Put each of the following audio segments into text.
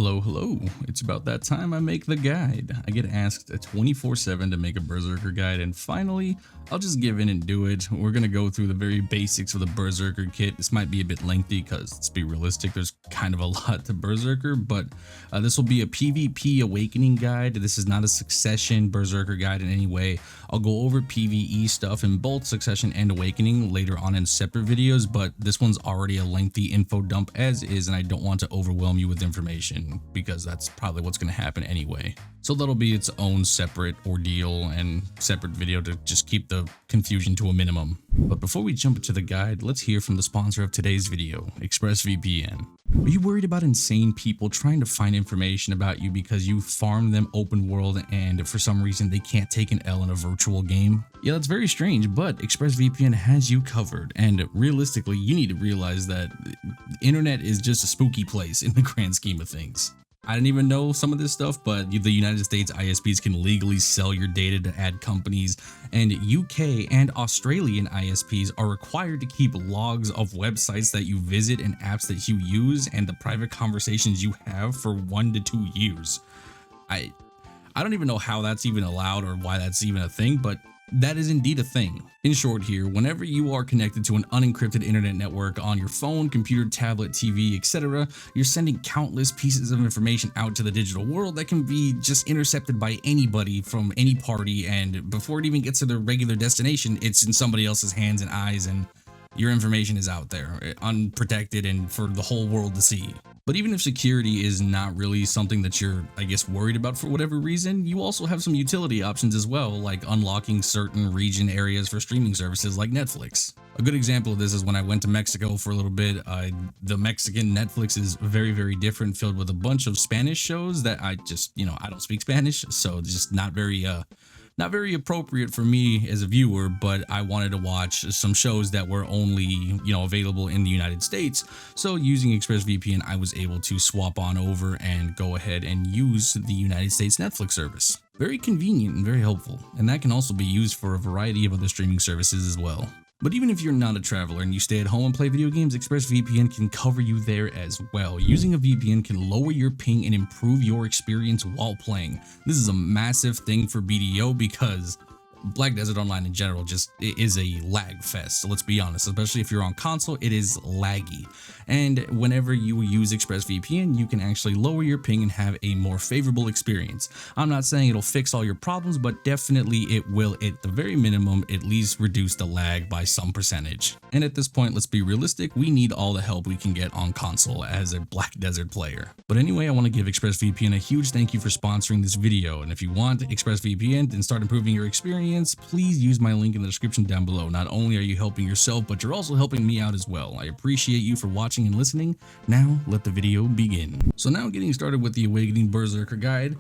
Hello, hello. It's about that time I make the guide. I get asked 24/7 to make a Berserker guide, and finally, I'll just give in and do it. We're gonna go through the very basics of the Berserker kit. This might be a bit lengthy because, let's be realistic, there's kind of a lot to Berserker, but this will be a PvP awakening guide. This is not a Succession Berserker guide in any way. I'll go over PvE stuff in both Succession and Awakening later on in separate videos, but this one's already a lengthy info dump as is, and I don't want to overwhelm you with information, because that's probably what's going to happen anyway. So that'll be its own separate ordeal and separate video to just keep the confusion to a minimum. But before we jump into the guide, let's hear from the sponsor of today's video, ExpressVPN. Are you worried about insane people trying to find information about you because you farm them open world and for some reason they can't take an L in a virtual game? Yeah, that's very strange, but ExpressVPN has you covered, and realistically, you need to realize that the internet is just a spooky place in the grand scheme of things. I didn't even know some of this stuff, but the United States ISPs can legally sell your data to ad companies, and UK and Australian ISPs are required to keep logs of websites that you visit and apps that you use and the private conversations you have for 1 to 2 years. I don't even know how that's even allowed or why that's even a thing, but that is indeed a thing. In short here, whenever you are connected to an unencrypted internet network on your phone, computer, tablet, TV, etc., you're sending countless pieces of information out to the digital world that can be just intercepted by anybody from any party, and before it even gets to their regular destination, it's in somebody else's hands and eyes, and your information is out there, unprotected and for the whole world to see. But even if security is not really something that you're, I guess, worried about for whatever reason, you also have some utility options as well, like unlocking certain region areas for streaming services like Netflix. A good example of this is when I went to Mexico for a little bit. The Mexican Netflix is very, very different, filled with a bunch of Spanish shows that I just, I don't speak Spanish, so it's just not very appropriate for me as a viewer, but I wanted to watch some shows that were only, available in the United States. So using ExpressVPN, I was able to swap on over and go ahead and use the United States Netflix service. Very convenient and very helpful. And that can also be used for a variety of other streaming services as well. But even if you're not a traveler and you stay at home and play video games, ExpressVPN can cover you there as well. Using a VPN can lower your ping and improve your experience while playing. This is a massive thing for BDO because Black Desert Online in general just is a lag fest. So let's be honest, especially if you're on console, it is laggy. And whenever you use ExpressVPN, you can actually lower your ping and have a more favorable experience. I'm not saying it'll fix all your problems, but definitely it will, at the very minimum, at least reduce the lag by some percentage. And at this point, let's be realistic, we need all the help we can get on console as a Black Desert player. But anyway, I want to give ExpressVPN a huge thank you for sponsoring this video. And if you want ExpressVPN and start improving your experience, please use my link in the description down below. Not only are you helping yourself, but you're also helping me out as well. I appreciate you for watching and listening. Now let the video begin. So now getting started with the Awakening Berserker guide,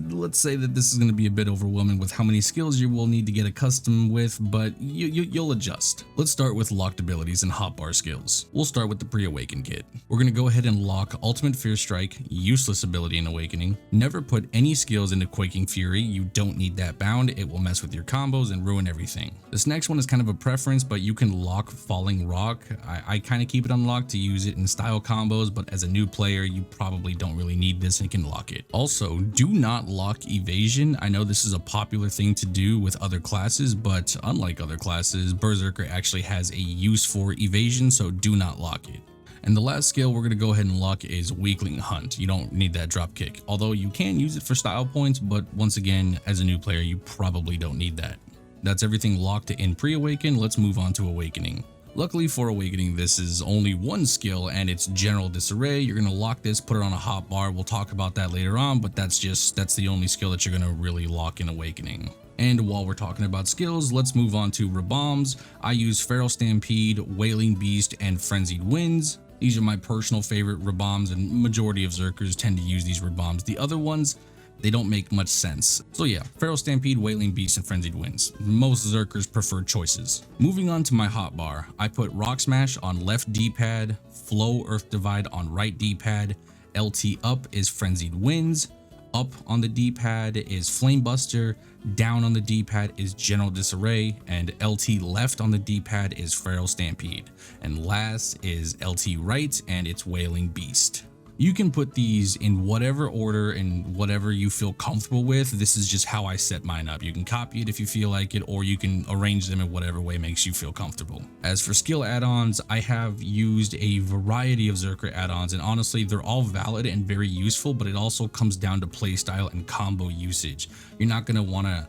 let's say that this is going to be a bit overwhelming with how many skills you will need to get accustomed with, but you'll adjust. Let's start with locked abilities and hotbar skills. We'll start with the pre-awaken kit. We're going to go ahead and lock Ultimate Fear Strike, useless ability in Awakening. Never put any skills into Quaking Fury. You don't need that bound. It will mess with your combos and ruin everything. This next one is kind of a preference, but you can lock Falling Rock. I kind of keep it unlocked to use it in style combos, but as a new player, you probably don't really need this and can lock it. Also, do not lock Evasion. I know this is a popular thing to do with other classes, but unlike other classes, Berserker actually has a use for Evasion, so do not lock it. And the last skill we're going to go ahead and lock is Weakling Hunt. You don't need that drop kick, although you can use it for style points, but once again, as a new player, you probably don't need that. That's everything locked in pre-awaken. Let's move on to Awakening. Luckily for Awakening, this is only one skill and it's General Disarray. You're going to lock this, put it on a hotbar. We'll talk about that later on, but that's the only skill that you're going to really lock in Awakening. And while we're talking about skills, let's move on to Rebombs. I use Feral Stampede, Wailing Beast, and Frenzied Winds. These are my personal favorite Rebombs, and majority of Zerkers tend to use these Rebombs. The other ones, they don't make much sense. So yeah, Feral Stampede, Wailing Beast, and Frenzied Winds. Most Zerkers preferred choices. Moving on to my hotbar, I put Rock Smash on left D-pad, Flow Earth Divide on right D-pad, LT up is Frenzied Winds, up on the D-pad is Flame Buster, down on the D-pad is General Disarray, and LT left on the D-pad is Feral Stampede. And last is LT right, and it's Wailing Beast. You can put these in whatever order and whatever you feel comfortable with. This is just how I set mine up. You can copy it if you feel like it, or you can arrange them in whatever way makes you feel comfortable. As for skill add-ons, I have used a variety of Berserker add-ons, and honestly, they're all valid and very useful, but it also comes down to playstyle and combo usage. You're not going to want to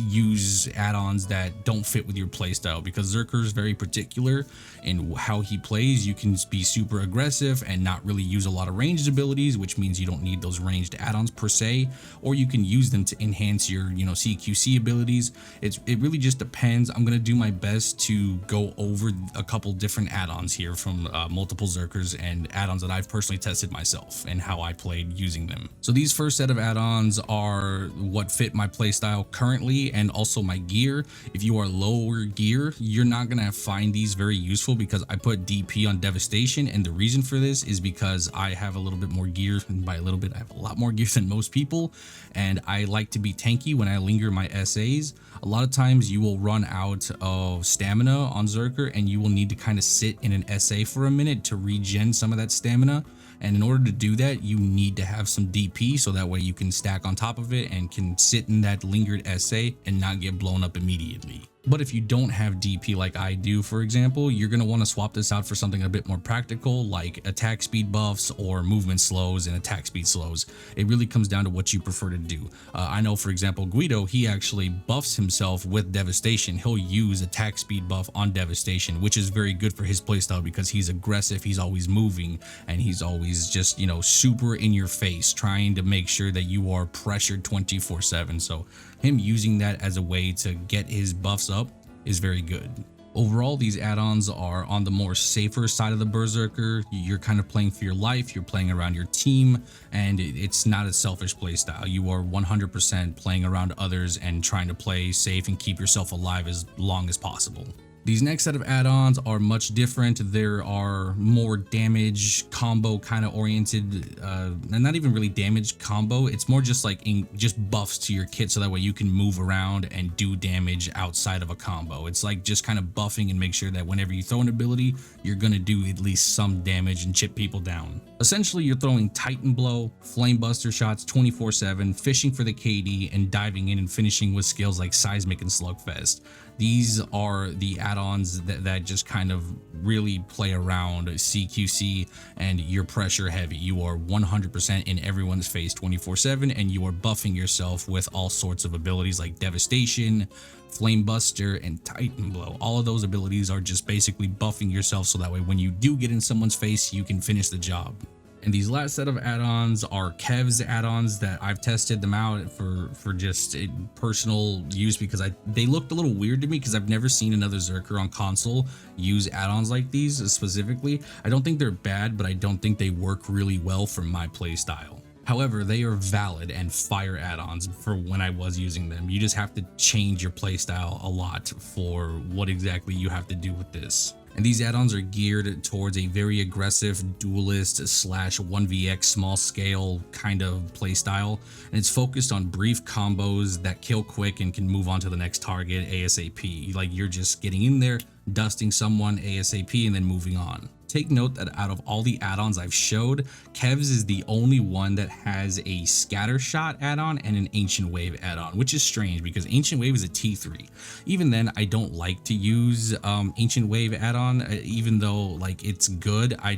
use add-ons that don't fit with your playstyle, because Berserker is very particular in how he plays. You can be super aggressive and not really use a lot of ranged abilities, which means you don't need those ranged add-ons per se, or you can use them to enhance your CQC abilities. It really just depends. I'm going to do my best to go over a couple different add-ons here from multiple Berserkers and add-ons that I've personally tested myself and how I played using them. So these first set of add-ons are what fit my playstyle currently, and also my gear. If you are lower gear, you're not gonna find these very useful, because I put DP on devastation, and the reason for this is because I have a little bit more gear, and by a little bit I have a lot more gear than most people, and I like to be tanky when I linger my SAs. A lot of times you will run out of stamina on Berserker, and you will need to kind of sit in an SA for a minute to regen some of that stamina. And in order to do that, you need to have some DP, so that way you can stack on top of it and can sit in that lingered SA and not get blown up immediately. But if you don't have DP like I do, for example, you're going to want to swap this out for something a bit more practical, like attack speed buffs or movement slows and attack speed slows. It really comes down to what you prefer to do. I know, for example, Guido, he actually buffs himself with devastation. He'll use attack speed buff on devastation, which is very good for his playstyle, because he's aggressive, he's always moving, and he's always just, super in your face, trying to make sure that you are pressured 24/7. So him using that as a way to get his buffs up is very good. Overall, these add-ons are on the more safer side of the Berserker. You're kind of playing for your life, you're playing around your team, and it's not a selfish playstyle. You are 100% playing around others and trying to play safe and keep yourself alive as long as possible. These next set of add-ons are much different. There are more damage combo kind of oriented, and not even really damage combo. It's more just like just buffs to your kit, so that way you can move around and do damage outside of a combo. It's like just kind of buffing and make sure that whenever you throw an ability, you're gonna do at least some damage and chip people down. Essentially, you're throwing Titan Blow, Flame Buster shots 24/7, fishing for the KD, and diving in and finishing with skills like Seismic and Slugfest. These are the add-ons that just kind of really play around CQC, and you're pressure heavy. You are 100% in everyone's face 24/7, and you are buffing yourself with all sorts of abilities like Devastation, Flame Buster, and Titan Blow. All of those abilities are just basically buffing yourself, so that way when you do get in someone's face, you can finish the job. And these last set of add-ons are Kev's add-ons that I've tested them out for just personal use, because they looked a little weird to me, because I've never seen another Berserker on console use add-ons like these specifically. I don't think they're bad, but I don't think they work really well for my playstyle. However, they are valid and fire add-ons for when I was using them. You just have to change your playstyle a lot for what exactly you have to do with this. And these add-ons are geared towards a very aggressive duelist / 1vx small scale kind of playstyle, and it's focused on brief combos that kill quick and can move on to the next target ASAP. Like, you're just getting in there, dusting someone ASAP, and then moving on. Take note that out of all the add-ons I've showed, Kev's is the only one that has a scatter shot add-on and an ancient wave add-on, which is strange because ancient wave is a T3. Even then, I don't like to use ancient wave add-on, even though like it's good. I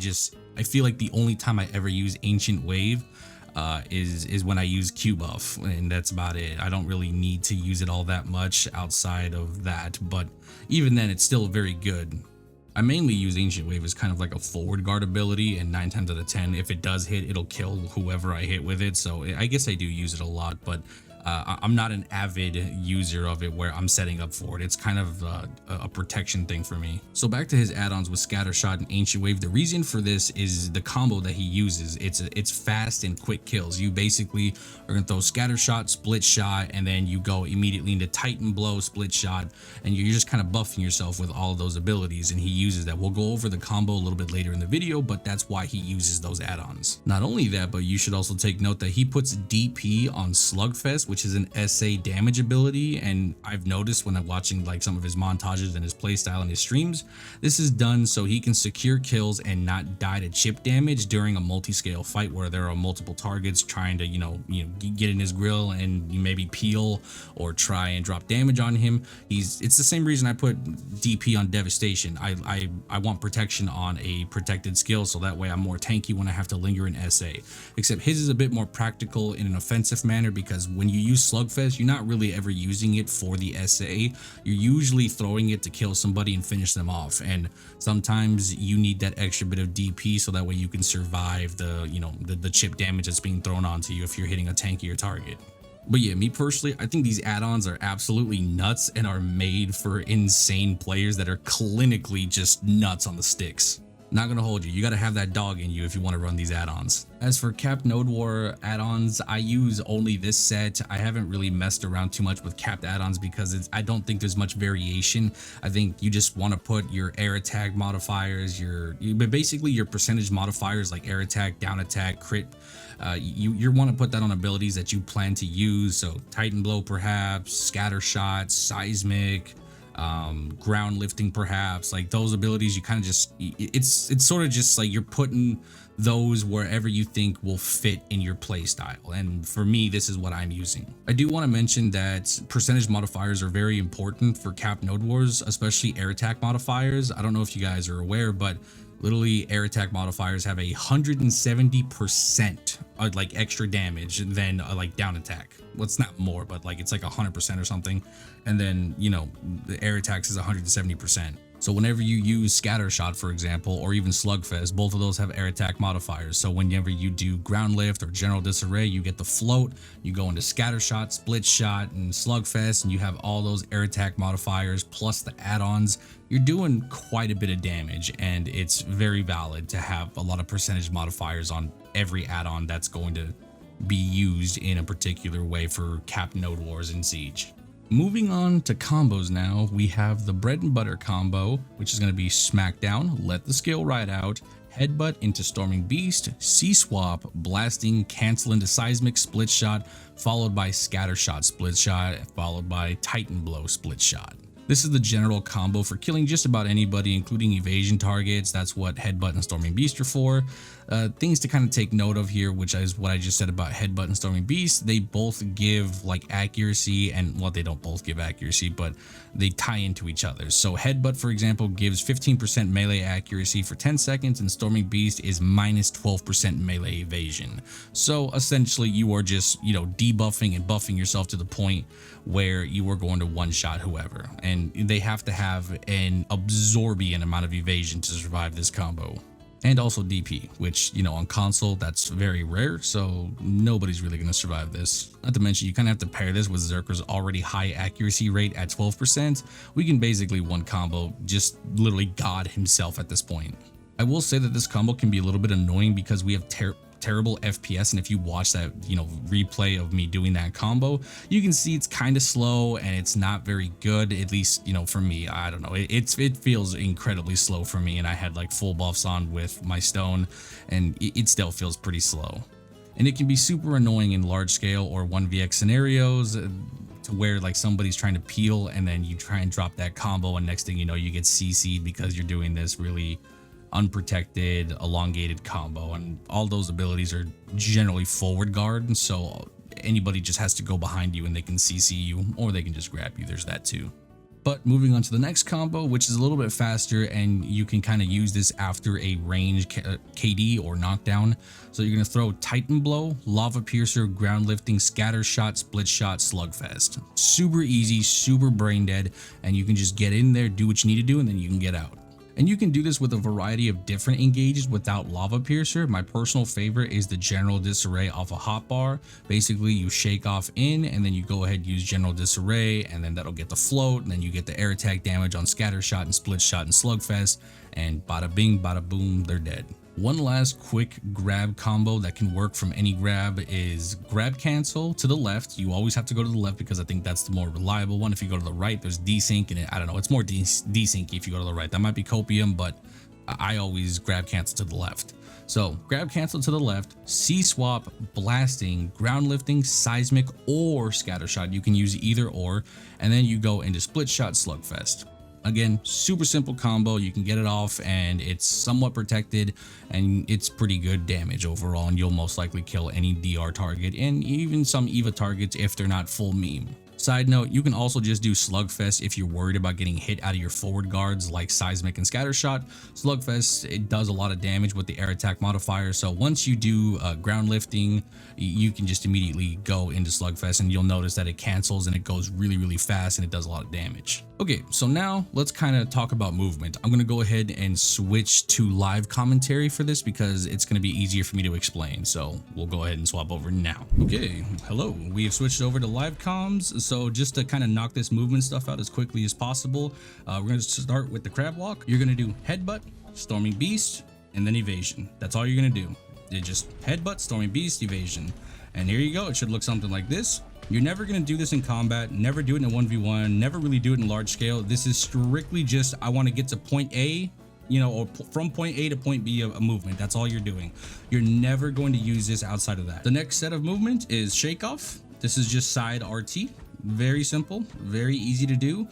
feel like the only time I ever use ancient wave is when I use Q buff, and that's about it. I don't really need to use it all that much outside of that, but even then it's still very good. I mainly use Ancient Wave as kind of like a forward guard ability, and 9 times out of 10, if it does hit, it'll kill whoever I hit with it. So I guess I do use it a lot, but I'm not an avid user of it where I'm setting up for it. It's kind of a protection thing for me. So back to his add-ons with Scatter Shot and Ancient Wave. The reason for this is the combo that he uses. It's fast and quick kills. You basically are gonna throw Scatter Shot, Split Shot, and then you go immediately into Titan Blow, Split Shot, and you're just kind of buffing yourself with all of those abilities, and he uses that. We'll go over the combo a little bit later in the video, but that's why he uses those add-ons. Not only that, but you should also take note that he puts DP on Slugfest, which is an SA damage ability, and I've noticed when I'm watching like some of his montages and his playstyle and his streams, this is done so he can secure kills and not die to chip damage during a multi-scale fight where there are multiple targets trying to get in his grill and you maybe peel or try and drop damage on him. It's the same reason I put DP on Devastation. I want protection on a protected skill, so that way I'm more tanky when I have to linger in SA. Except his is a bit more practical in an offensive manner, because when you use Slugfest, you're not really ever using it for the SA. You're usually throwing it to kill somebody and finish them off, and sometimes you need that extra bit of DP so that way you can survive the chip damage that's being thrown onto you if you're hitting a tankier target. But yeah, me personally, I think these add-ons are absolutely nuts and are made for insane players that are clinically just nuts on the sticks. Not gonna hold you, you gotta have that dog in you if you want to run these add-ons. As for Capped Node War add-ons, I use only this set. I haven't really messed around too much with capped add-ons because I don't think there's much variation. I think you just want to put your air attack modifiers, basically your percentage modifiers like air attack, down attack, crit. You want to put that on abilities that you plan to use, so Titan Blow perhaps, Scatter Shots, Seismic, ground lifting perhaps. Like those abilities, you kind of just, it's sort of just like you're putting those wherever you think will fit in your play style, and for me this is what I'm using. I do want to mention that percentage modifiers are very important for Capped Node Wars, especially air attack modifiers. I don't know if you guys are aware, but literally air attack modifiers have 170% like extra damage than like down attack. Well, it's not more, but like it's like 100% or something, and then the air attacks is 170%. So whenever you use Scatter Shot, for example, or even Slugfest, both of those have air attack modifiers. So whenever you do Ground Lift or General Disarray, you get the float, you go into Scatter Shot, Split Shot, and Slugfest, and you have all those air attack modifiers plus the add-ons. You're doing quite a bit of damage, and it's very valid to have a lot of percentage modifiers on every add-on that's going to be used in a particular way for Capped Node Wars in Siege. Moving on to combos now, we have the bread and butter combo, which is going to be Smackdown, Let the Skill Ride Out, Headbutt into Storming Beast, C-Swap, Blasting, Cancel into Seismic, Split Shot, followed by Scatter Shot, Split Shot, followed by Titan Blow, Split Shot. This is the general combo for killing just about anybody, including evasion targets. That's what Headbutt and Storming Beast are for. Things to kind of take note of here, which is what I just said about Headbutt and Storming Beast. They both give like accuracy, and well, they don't both give accuracy, but they tie into each other. So Headbutt, for example, gives 15% melee accuracy for 10 seconds, and Storming Beast is minus 12% melee evasion. So essentially you are just, debuffing and buffing yourself to the point where you are going to one-shot whoever. And they have to have an absorbian amount of evasion to survive this combo. And also DP, which, on console, that's very rare, so nobody's really going to survive this. Not to mention, you kind of have to pair this with Berserker's already high accuracy rate at 12%. We can basically one combo just literally God himself at this point. I will say that this combo can be a little bit annoying because we have terrible FPS, and if you watch that replay of me doing that combo, you can see it's kind of slow and it's not very good, at least for me. I don't know, it feels incredibly slow for me, and I had like full buffs on with my stone, and it still feels pretty slow. And it can be super annoying in large scale or 1vx scenarios to where like somebody's trying to peel and then you try and drop that combo, and next thing you know you get CC'd because you're doing this really unprotected elongated combo, and all those abilities are generally forward guard, and so anybody just has to go behind you and they can CC you, or they can just grab you. There's that too. But moving on to the next combo, which is a little bit faster, and you can kind of use this after a range KD or knockdown. So you're going to throw Titan Blow, Lava Piercer, Ground Lifting, Scatter Shot, Split Shot, Slugfest. Super easy, super brain dead, and you can just get in there, do what you need to do, and then you can get out. And you can do this with a variety of different engages without Lava Piercer. My personal favorite is the General Disarray off a Hotbar. Basically, you shake off in, and then you go ahead and use General Disarray, and then that'll get the float, and then you get the air attack damage on Scatter Shot and Split Shot and Slugfest, and bada bing, bada boom, they're dead. One last quick grab combo that can work from any grab is grab cancel to the left. You always have to go to the left because I think that's the more reliable one. If you go to the right, there's desync, and I don't know, it's more desync if you go to the right. That might be copium, but I always grab cancel to the left. So grab cancel to the left, C-swap, blasting, ground lifting, seismic, or scattershot. You can use either or, and then you go into split shot slugfest. Again, super simple combo. You can get it off and it's somewhat protected and it's pretty good damage overall, and you'll most likely kill any DR target and even some EVA targets if they're not full meme. Side note, you can also just do Slugfest if you're worried about getting hit out of your forward guards like Seismic and Scattershot. Slugfest, it does a lot of damage with the air attack modifier, so once you do ground lifting, you can just immediately go into Slugfest and you'll notice that it cancels and it goes really fast and it does a lot of damage. Okay, so now let's kind of talk about movement. I'm going to go ahead and switch to live commentary for this because it's going to be easier for me to explain, so we'll go ahead and swap over now. Okay, hello, we have switched over to live comms. So just to kind of knock this movement stuff out as quickly as possible, we're going to start with the crab walk. You're going to do headbutt, storming beast, and then evasion. That's all you're going to do. You just headbutt, storming beast, evasion. And here you go. It should look something like this. You're never going to do this in combat, never do it in a 1v1, never really do it in large scale. This is strictly just, I want to get to point A, you know, or from point A to point B of a movement. That's all you're doing. You're never going to use this outside of that. The next set of movement is shake off. This is just side RT. Very simple, very easy to do.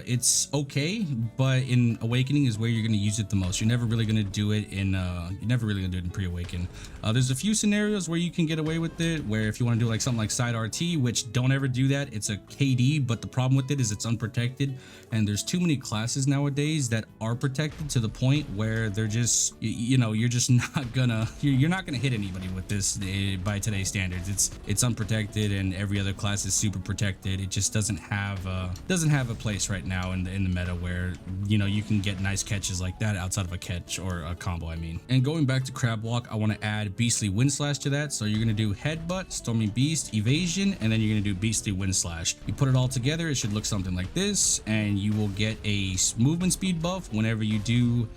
It's okay, but in Awakening is where you're going to use it the most. You're never really going to do it in pre-awaken. There's a few scenarios where you can get away with it, where if you want to do like something like side RT, which don't ever do that. It's a KD, but the problem with it is it's unprotected, and there's too many classes nowadays that are protected to the point where they're just, you know, you're just not gonna, you're not gonna hit anybody with this by today's standards. It's unprotected, and every other class is super protected. It just doesn't have a place right now in the meta where, you know, you can get nice catches like that outside of a catch or a combo, I mean. And going back to crab walk, I want to add beastly wind slash to that. So you're going to do headbutt, storming beast, evasion, and then you're going to do beastly wind slash. You put it all together, it should look something like this, and you will get a movement speed buff whenever you do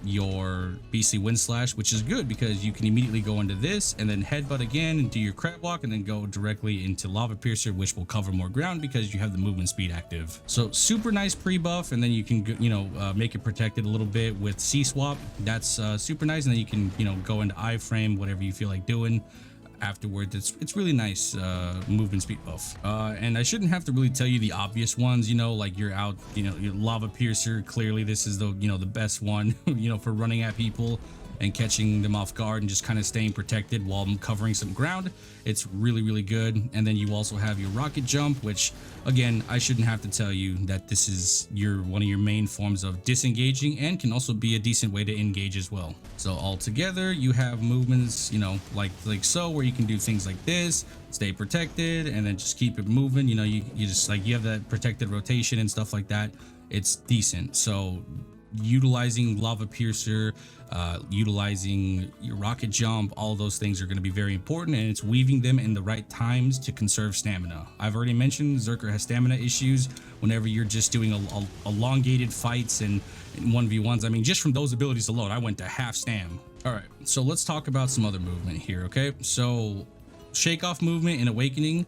your beastly wind slash, which is good because you can immediately go into this and then headbutt again and do your crab walk and then go directly into lava piercer, which will cover more ground because you have the movement speed active. So super nice pre-buff, and then you can, you know, make it protected a little bit with C swap. That's super nice, and then you can, you know, go into iframe, whatever you feel like doing afterwards. It's really nice movement speed buff, and I shouldn't have to really tell you the obvious ones, you know, like you're out, you know, your lava piercer, clearly this is the, you know, the best one you know, for running at people and catching them off guard and just kind of staying protected while I'm covering some ground. It's really good. And then you also have your rocket jump, which again, I shouldn't have to tell you that this is one of your main forms of disengaging and can also be a decent way to engage as well. So all together you have movements, you know, like so, where you can do things like this, stay protected, and then just keep it moving. You know, you just like, you have that protected rotation and stuff like that. It's decent. So utilizing lava piercer, utilizing your rocket jump, all those things are going to be very important, and it's weaving them in the right times to conserve stamina. I've already mentioned Berserker has stamina issues whenever you're just doing elongated fights and 1v1s. I mean, just from those abilities alone, I went to half stam. All right, so let's talk about some other movement here. Okay, so shake off movement in Awakening,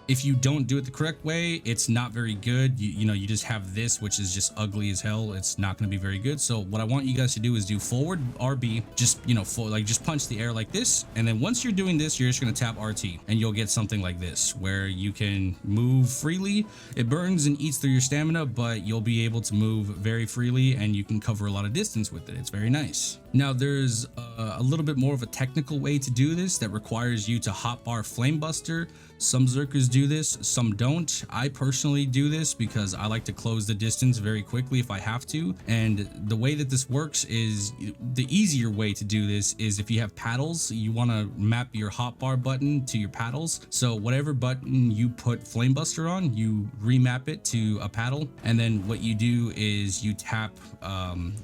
if you don't do it the correct way, it's not very good. You know, you just have this, which is just ugly as hell. It's not going to be very good. So what I want you guys to do is do forward RB, just, you know, just punch the air like this. And then once you're doing this, you're just going to tap RT and you'll get something like this where you can move freely. It burns and eats through your stamina, but you'll be able to move very freely and you can cover a lot of distance with it. It's very nice. Now there's a little bit more of a technical way to do this that requires you to hotbar Flamebuster. Some Berserkers do this, some don't. I personally do this because I like to close the distance very quickly if I have to. And the way that this works is, the easier way to do this is if you have paddles, you want to map your hotbar button to your paddles. So whatever button you put Flamebuster on, you remap it to a paddle. And then what you do is you tap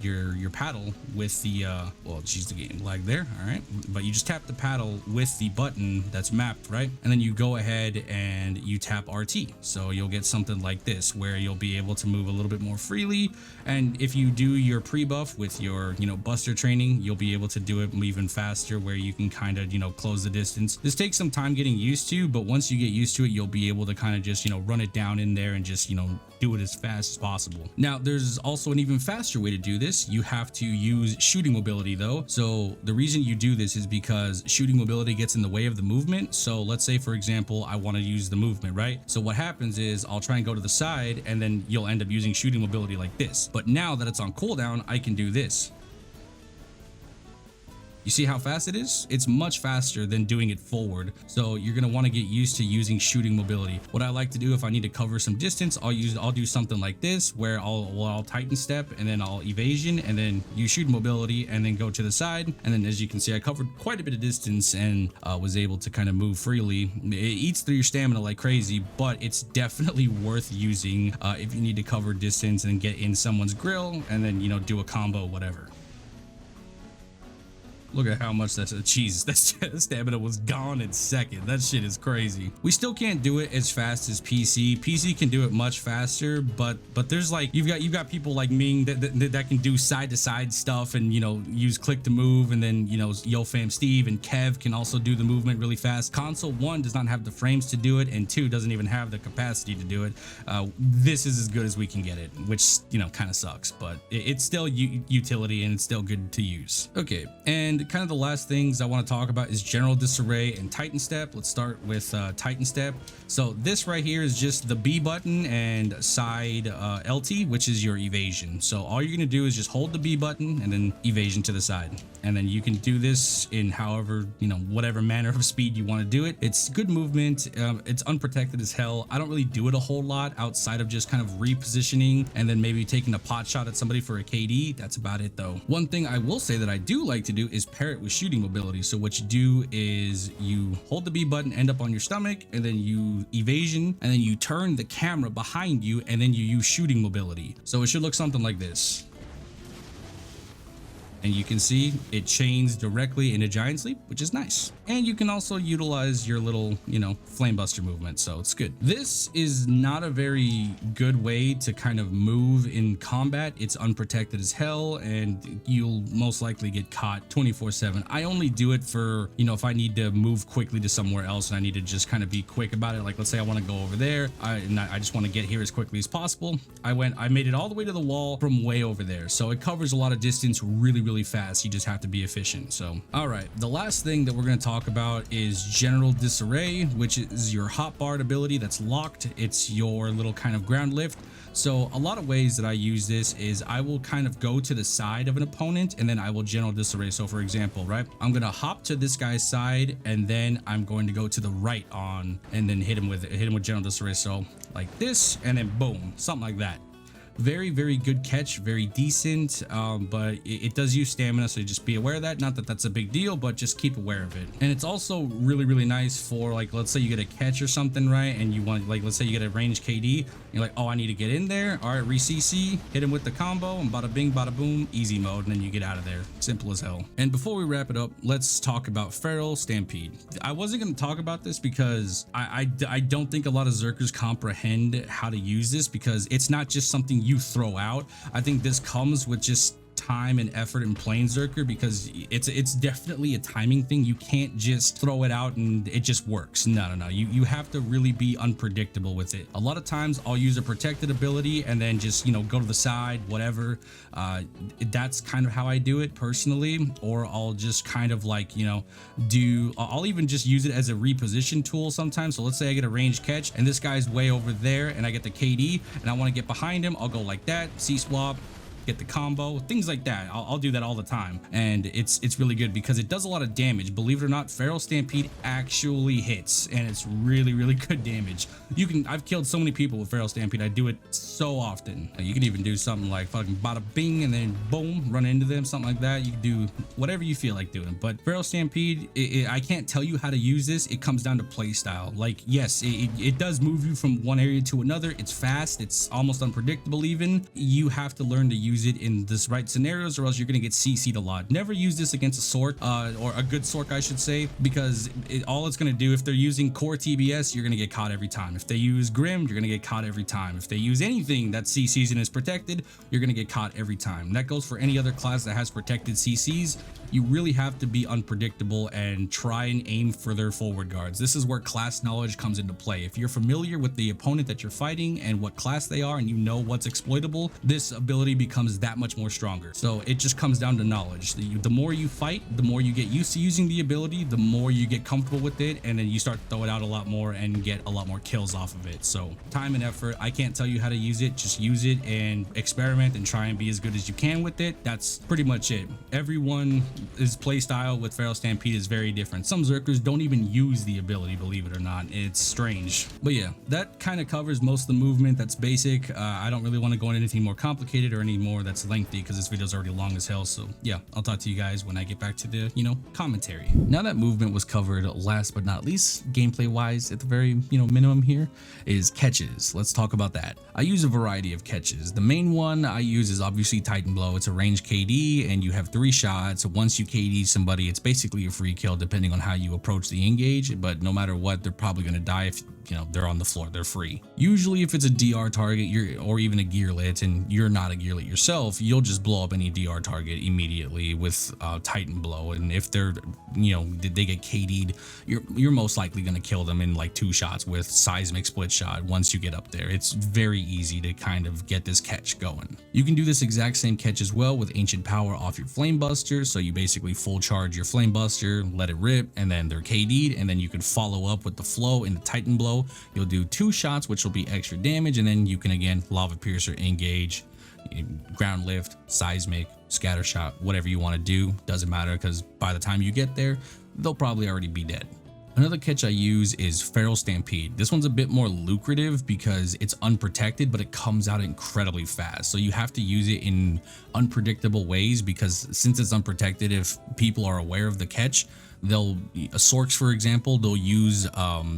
your paddle with the, well, geez, the game lag there. All right. But you just tap the paddle with the button that's mapped, right? And then you go ahead and and you tap RT. So you'll get something like this where you'll be able to move a little bit more freely. And if you do your pre-buff with your, buster training, you'll be able to do it even faster where you can kind of, close the distance. This takes some time getting used to, but once you get used to it, you'll be able to kind of just, run it down in there and just, do it as fast as possible. Now, there's also an even faster way to do this. You have to use shooting mobility though. So the reason you do this is because shooting mobility gets in the way of the movement. So let's say, for example, I want to use the movement, right? So what happens is I'll try and go to the side and then you'll end up using shooting mobility like this. But now that it's on cooldown, I can do this. You see how fast it is? It's much faster than doing it forward. So you're going to want to get used to using shooting mobility. What I like to do if I need to cover some distance, I'll do something like this where I'll Titan step and then I'll evasion and then use shooting mobility and then go to the side. And then as you can see, I covered quite a bit of distance and was able to kind of move freely. It eats through your stamina like crazy, but it's definitely worth using if you need to cover distance and get in someone's grill and then, do a combo, whatever. Look at how much that's Jesus. That stamina was gone in seconds. That shit is crazy. We still can't do it as fast as PC. PC can do it much faster, but there's like you've got people like Ming that can do side to side stuff and use click to move, and then YoFam Steve and Kev can also do the movement really fast. Console 1 does not have the frames to do it, and 2 doesn't even have the capacity to do it. This is as good as we can get it, which kind of sucks, but it's still utility and it's still good to use. Okay, and kind of the last things I want to talk about is general disarray and Titan step. Let's start with Titan step. So this right here is just the B button and side LT, which is your evasion. So all you're going to do is just hold the B button and then evasion to the side. And then you can do this in however, whatever manner of speed you want to do it. It's good movement. It's unprotected as hell. I don't really do it a whole lot outside of just kind of repositioning and then maybe taking a pot shot at somebody for a KD. That's about it though. One thing I will say that I do like to do is pair it with shooting mobility. So what you do is you hold the B button, end up on your stomach, and then you evasion, and then you turn the camera behind you, and then you use shooting mobility. So it should look something like this. And you can see it chains directly into Giant Sleep, which is nice. And you can also utilize your little, flame buster movement, so it's good. This is not a very good way to kind of move in combat. It's unprotected as hell, and you'll most likely get caught 24/7. I only do it for, if I need to move quickly to somewhere else and I need to just kind of be quick about it. Like, let's say I want to go over there, and I just want to get here as quickly as possible. I made it all the way to the wall from way over there, so it covers a lot of distance really fast. You just have to be efficient. So all right, the last thing that we're going to talk about is general disarray, which is your hotbar ability that's locked. It's your little kind of ground lift. So a lot of ways that I use this is I will kind of go to the side of an opponent and then I will general disarray. So for example, right, I'm going to hop to this guy's side and then I'm going to go to the right on and then hit him with general disarray. So like this, and then boom, something like that. Very good catch, very decent, but it does use stamina, so just be aware of that. Not that that's a big deal, but just keep aware of it. And it's also really nice for, like, let's say you get a catch or something, right, and you want, like, let's say you get a range KD, you're like, oh, I need to get in there. All right, re-CC, hit him with the combo, and bada bing bada boom, easy mode, and then you get out of there. Simple as hell. And before we wrap it up, let's talk about Feral Stampede. I wasn't going to talk about this because I don't think a lot of Zerkers comprehend how to use this, because it's not just something you throw out. I think this comes with just time and effort in playing Berserker, because it's definitely a timing thing. You can't just throw it out and it just works. No. You have to really be unpredictable with it. A lot of times I'll use a protected ability and then just, go to the side, whatever. That's kind of how I do it personally. Or I'll just kind of like, I'll even just use it as a reposition tool sometimes. So let's say I get a range catch and this guy's way over there and I get the KD and I want to get behind him. I'll go like that, C-swap, get the combo, things like that. I'll do that all the time, and it's really good because it does a lot of damage. Believe it or not, Feral Stampede actually hits, and it's really good damage. I've killed so many people with Feral Stampede. I do it so often. You can even do something like fucking bada bing and then boom, run into them, something like that. You can do whatever you feel like doing. But Feral Stampede, I can't tell you how to use this. It comes down to play style. Like, yes, it does move you from one area to another. It's fast. It's almost unpredictable even. You have to learn to use use it in this right scenarios, or else you're gonna get CC'd a lot. Never use this against a Sork, or a good Sork I should say, because all it's gonna do, if they're using core TBS, you're gonna get caught every time. If they use Grim, you're gonna get caught every time. If they use anything that CCs and is protected, you're gonna get caught every time. That goes for any other class that has protected CCs. You really have to be unpredictable and try and aim for their forward guards. This is where class knowledge comes into play. If you're familiar with the opponent that you're fighting and what class they are, and you know what's exploitable, this ability becomes that much more stronger. So it just comes down to knowledge. The more you fight, the more you get used to using the ability, the more you get comfortable with it, and then you start to throw it out a lot more and get a lot more kills off of it. So time and effort. I can't tell you how to use it. Just use it and experiment and try and be as good as you can with it. That's pretty much it. Everyone his playstyle with Feral Stampede is very different. Some Zerkers don't even use the ability, believe it or not. It's strange. But yeah, that kind of covers most of the movement. That's basic. I don't really want to go into anything more complicated or any more that's lengthy, because this video is already long as hell. So yeah, I'll talk to you guys when I get back to the, commentary. Now that movement was covered, last but not least, gameplay wise, at the very, minimum here, is catches. Let's talk about that. I use a variety of catches. The main one I use is obviously Titan Blow. It's a range KD, and you have 3 shots. Once you KD somebody, it's basically a free kill depending on how you approach the engage, but no matter what, they're probably going to die if they're on the floor. They're free. Usually if it's a DR target, or even a gearlet, and you're not a gearlet yourself, you'll just blow up any DR target immediately with Titan Blow. And if they're they get KD'd, you're most likely going to kill them in like 2 shots with seismic split shot. Once you get up there, it's very easy to kind of get this catch going. You can do this exact same catch as well with Ancient Power off your Flame Buster. So you basically full charge your Flame Buster, let it rip, and then they're KD'd, and then you can follow up with the flow in the Titan Blow. You'll do 2 shots, which will be extra damage, and then you can again Lava Piercer, engage, ground lift, seismic, scatter shot, whatever you want to do. Doesn't matter, because by the time you get there, they'll probably already be dead. Another catch I use is Feral Stampede. This one's a bit more lucrative because it's unprotected, but it comes out incredibly fast. So you have to use it in unpredictable ways, because since it's unprotected, if people are aware of the catch, Sorks, for example, they'll use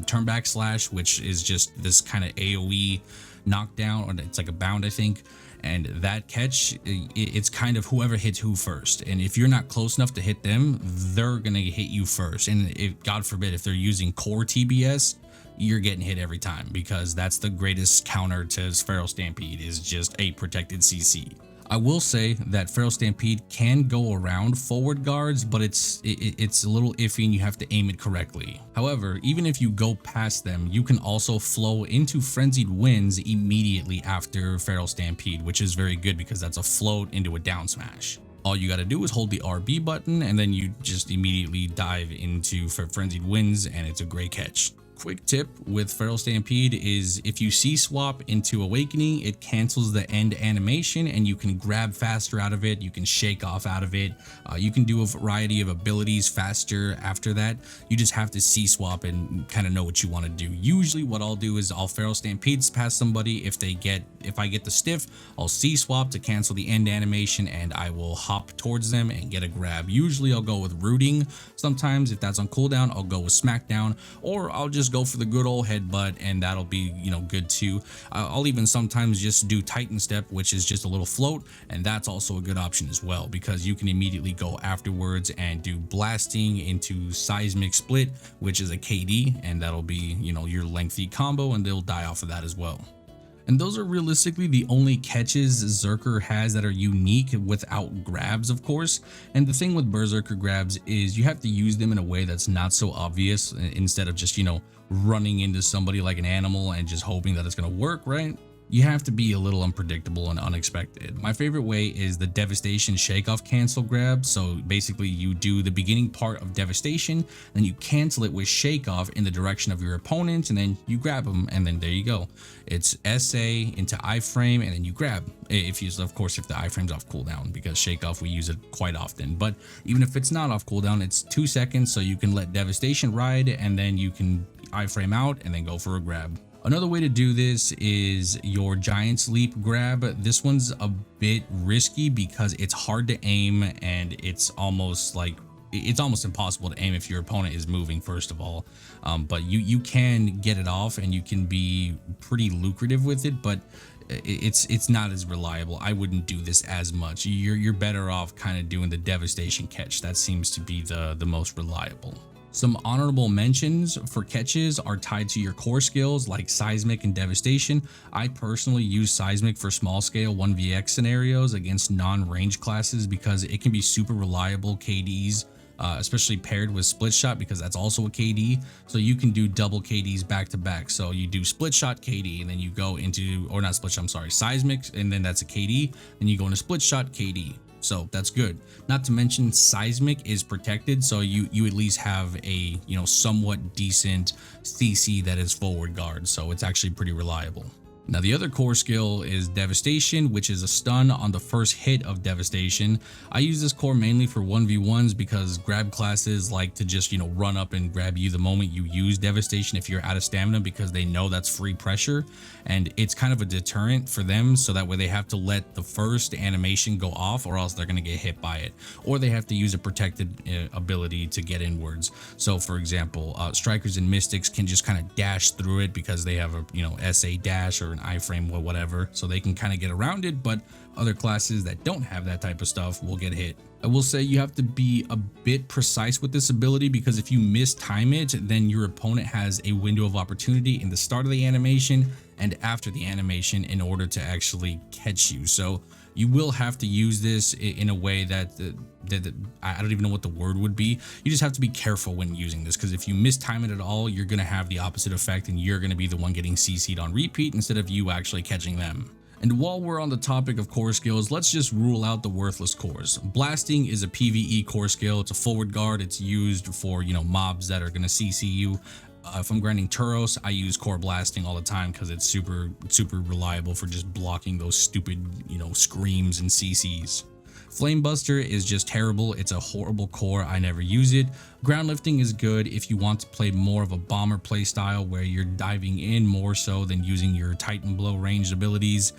turn back slash, which is just this kind of AoE knockdown, or it's like a bound, I think. And that catch, it's kind of whoever hits who first. And if you're not close enough to hit them, they're going to hit you first. And if, God forbid, if they're using core TBS, you're getting hit every time, because that's the greatest counter to Feral Stampede, is just a protected CC. I will say that Feral Stampede can go around forward guards, but it's a little iffy and you have to aim it correctly. However, even if you go past them, you can also flow into Frenzied Winds immediately after Feral Stampede, which is very good because that's a float into a down smash. All you got to do is hold the RB button, and then you just immediately dive into Frenzied Winds, and it's a great catch. Quick tip with Feral Stampede is if you C-swap into Awakening, it cancels the end animation and you can grab faster out of it, you can shake off out of it, you can do a variety of abilities faster after that. You just have to C-swap and kind of know what you want to do. Usually what I'll do is I'll Feral Stampede past somebody. If I get the stiff, I'll C-swap to cancel the end animation, and I will hop towards them and get a grab. Usually I'll go with Rooting. Sometimes if that's on cooldown, I'll go with Smackdown, or I'll just go for the good old headbutt, and that'll be good too. I'll even sometimes just do Titan Step, which is just a little float, and that's also a good option as well, because you can immediately go afterwards and do blasting into Seismic Split, which is a KD, and that'll be your lengthy combo, and they'll die off of that as well. And those are realistically the only catches Zerker has that are unique without grabs, of course. And the thing with Berserker grabs is you have to use them in a way that's not so obvious, instead of just, running into somebody like an animal and just hoping that it's going to work, right? You have to be a little unpredictable and unexpected. My favorite way is the Devastation Shake Off Cancel grab. So basically you do the beginning part of Devastation, then you cancel it with Shake Off in the direction of your opponent, and then you grab them, and then there you go. It's SA into iframe, and then you grab. If the iframe's off cooldown, because Shake Off we use it quite often. But even if it's not off cooldown, it's 2 seconds, so you can let Devastation ride, and then you can iframe out and then go for a grab. Another way to do this is your Giant's Leap grab. This one's a bit risky because it's hard to aim, and it's almost like it's almost impossible to aim if your opponent is moving, first of all. But you can get it off and you can be pretty lucrative with it, but it's not as reliable. I wouldn't do this as much. You're better off kind of doing the devastation catch. That seems to be the most reliable. Some honorable mentions for catches are tied to your core skills like seismic and devastation. I personally use seismic for small scale 1vx scenarios against non-range classes because it can be super reliable KDs, especially paired with split shot, because that's also a KD. So you can do double KDs back to back. So you do split shot KD and then you go into, or not split shot, I'm sorry, seismic, and then that's a KD, and you go into split shot KD. So that's good. Not to mention seismic is protected, so you at least have a, you know, somewhat decent CC that is forward guard, so it's actually pretty reliable. Now the other core skill is devastation, which is a stun on the first hit of devastation. I use this core mainly for 1v1s because grab classes like to just, you know, run up and grab you the moment you use devastation if you're out of stamina, because they know that's free pressure, and it's kind of a deterrent for them, so that way they have to let the first animation go off or else they're going to get hit by it, or they have to use a protected ability to get inwards. So for example, strikers and mystics can just kind of dash through it because they have a, you know, SA dash or an iframe or whatever, so they can kind of get around it, but other classes that don't have that type of stuff will get hit. I will say you have to be a bit precise with this ability, because if you mistime it, then your opponent has a window of opportunity in the start of the animation and after the animation in order to actually catch you. So you will have to use this in a way that I don't even know what the word would be. You just have to be careful when using this, because if you mistime it at all, you're going to have the opposite effect and you're going to be the one getting CC'd on repeat instead of you actually catching them. And while we're on the topic of core skills, let's just rule out the worthless cores. Blasting is a PvE core skill. It's a forward guard. It's used for, you know, mobs that are going to CC you. If I'm grinding Turos, I use core blasting all the time because it's super reliable for just blocking those stupid, you know, screams and CCs. Flamebuster is just terrible. It's a horrible core. I never use it. Ground lifting is good if you want to play more of a bomber playstyle where you're diving in more so than using your Titan Blow ranged abilities.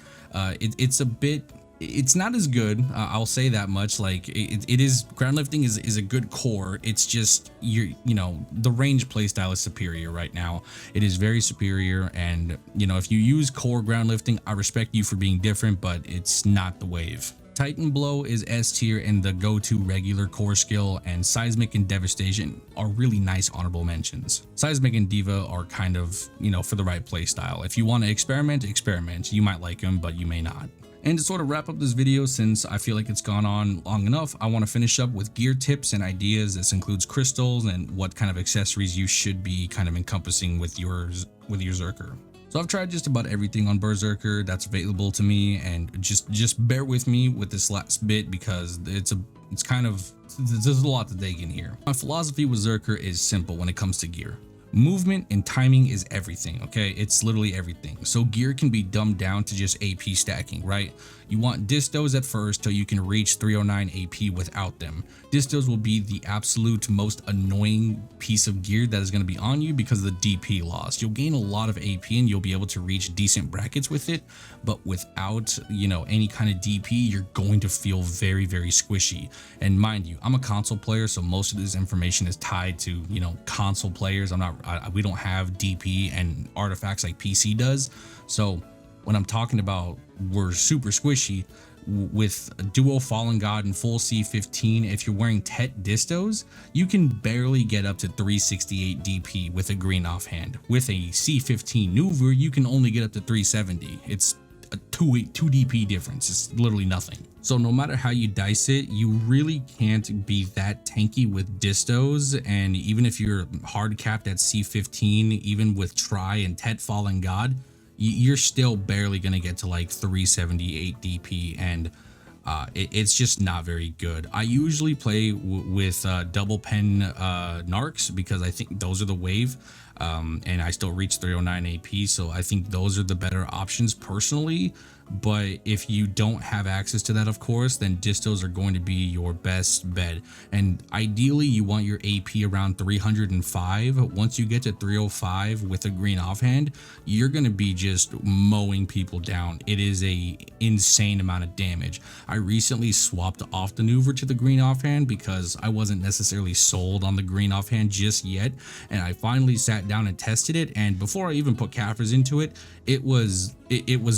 It's not as good. I'll say that much. Like it is, ground lifting is a good core. It's just you know, the range playstyle is superior right now. It is very superior, and you know, if you use core ground lifting, I respect you for being different, but it's not the wave. Titan Blow is S tier and the go-to regular core skill, and Seismic and Devastation are really nice honorable mentions. Seismic and Diva are kind of, you know, for the right playstyle. If you want to experiment, you might like them, but you may not. And to sort of wrap up this video, since I feel like it's gone on long enough, I want to finish up with gear tips and ideas. This includes crystals and what kind of accessories you should be kind of encompassing with your Zerker. So I've tried just about everything on Berserker that's available to me, and just bear with me with this last bit because there's a lot to dig in here. My philosophy with Zerker is simple when it comes to gear. Movement and timing is everything, okay? It's literally everything. So gear can be dumbed down to just AP stacking, right? You want distos at first till you can reach 309 AP without them. Distos will be the absolute most annoying piece of gear that is going to be on you because of the DP loss. You'll gain a lot of AP and you'll be able to reach decent brackets with it, but without, you know, any kind of DP, you're going to feel very squishy. And mind you, I'm a console player, so most of this information is tied to, you know, console players. We don't have DP and artifacts like PC does. So when I'm talking about we're super squishy with duo Fallen God and full C15, if you're wearing Tet distos, you can barely get up to 368 DP with a green offhand. With a C15 Nuver, you can only get up to 370. It's a 2 DP difference. It's literally nothing. So no matter how you dice it, you really can't be that tanky with distos, and even if you're hard capped at C15, even with Try and Tet Fallen God, you're still barely gonna get to like 378 DP, and it's just not very good. I usually play with double pen narcs because I think those are the wave, and I still reach 309 AP, so I think those are the better options personally. But if you don't have access to that, of course, then distos are going to be your best bet. And ideally you want your AP around 305. Once you get to 305 with a green offhand, you're going to be just mowing people down. It is a insane amount of damage. I recently swapped off the maneuver to the green offhand because I wasn't necessarily sold on the green offhand just yet, and I finally sat down and tested it, and before I even put Kaffers into it, it was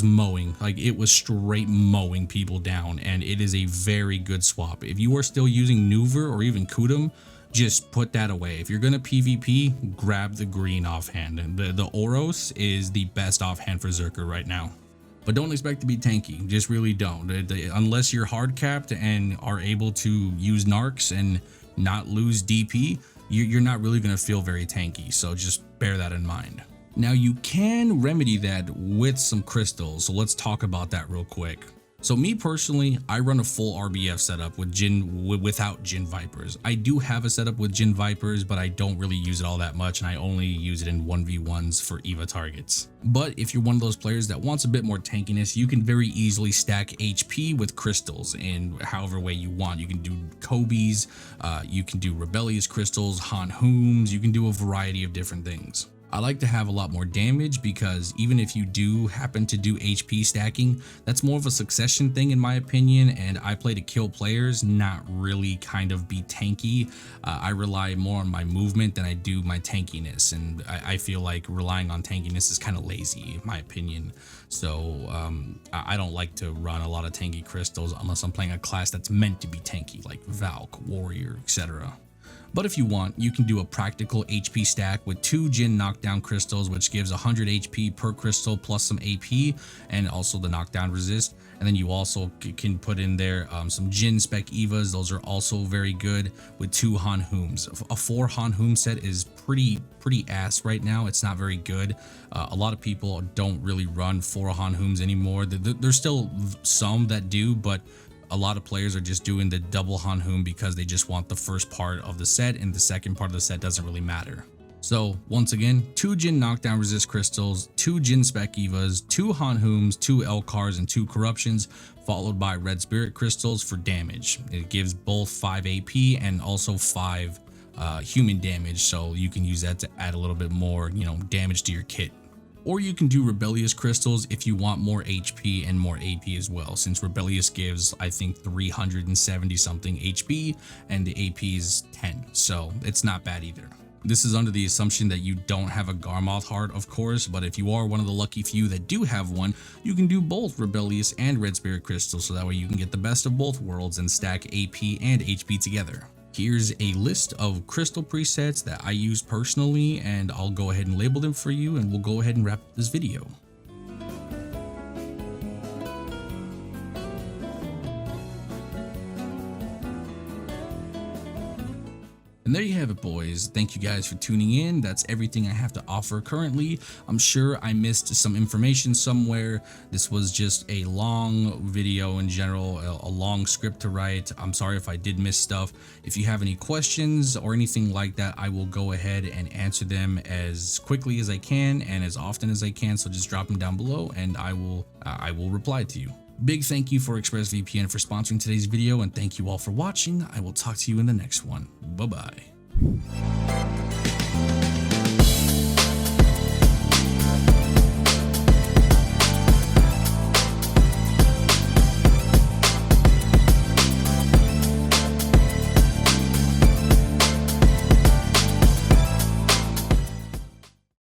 mowing, like it was straight mowing people down, and it is a very good swap. If you are still using Nuver or even Kudum, just put that away. If you're gonna PvP, grab the green offhand. The Oros is the best offhand for Berserker right now. But don't expect to be tanky, just really don't. Unless you're hard capped and are able to use narcs and not lose DP, you're not really gonna feel very tanky, so just bear that in mind. Now you can remedy that with some crystals, so let's talk about that real quick. So me personally, I run a full RBF setup with without Jin Vipers. I do have a setup with Jin Vipers, but I don't really use it all that much, and I only use it in 1v1s for EVA targets. But if you're one of those players that wants a bit more tankiness, you can very easily stack HP with crystals in however way you want. You can do Kobe's, you can do Rebellious crystals, Han Hooms, you can do a variety of different things. I like to have a lot more damage because even if you do happen to do HP stacking, that's more of a succession thing in my opinion, and I play to kill players, not really kind of be tanky. I rely more on my movement than I do my tankiness, and I feel like relying on tankiness is kind of lazy in my opinion. So I don't like to run a lot of tanky crystals unless I'm playing a class that's meant to be tanky, like Valk, Warrior, etc. But if you want, you can do a practical HP stack with 2 Jin knockdown crystals, which gives 100 HP per crystal plus some AP and also the knockdown resist. And then you also can put in there some Jin spec Evas. Those are also very good with 2 Han Hooms. A 4 Han Hoom set is pretty ass right now. It's not very good. A lot of people don't really run 4 Han Hooms anymore. There's still some that do, but a lot of players are just doing the double Han Hoom because they just want the first part of the set, and the second part of the set doesn't really matter. So once again, 2 Jin knockdown resist crystals, 2 Jin spec Evas, 2 Han Hooms, 2 Elcars, and 2 corruptions, followed by red spirit crystals for damage. It gives both 5 AP and also 5 human damage, so you can use that to add a little bit more, damage to your kit. Or you can do Rebellious crystals if you want more HP and more AP as well, since Rebellious gives, I think, 370 something HP and the AP is 10, so it's not bad either. This is under the assumption that you don't have a Garmoth heart, of course, but if you are one of the lucky few that do have one, you can do both Rebellious and Red Spirit crystals, so that way you can get the best of both worlds and stack AP and HP together. Here's a list of crystal presets that I use personally, and I'll go ahead and label them for you, and we'll go ahead and wrap up this video. And there you have it, boys. Thank you guys for tuning in. That's everything I have to offer currently. I'm sure I missed some information somewhere. This was just a long video in general, a long script to write. I'm sorry if I did miss stuff. If you have any questions or anything like that, I will go ahead and answer them as quickly as I can and as often as I can. So just drop them down below and I will reply to you. Big thank you for ExpressVPN for sponsoring today's video, and thank you all for watching. I will talk to you in the next one. Bye-bye.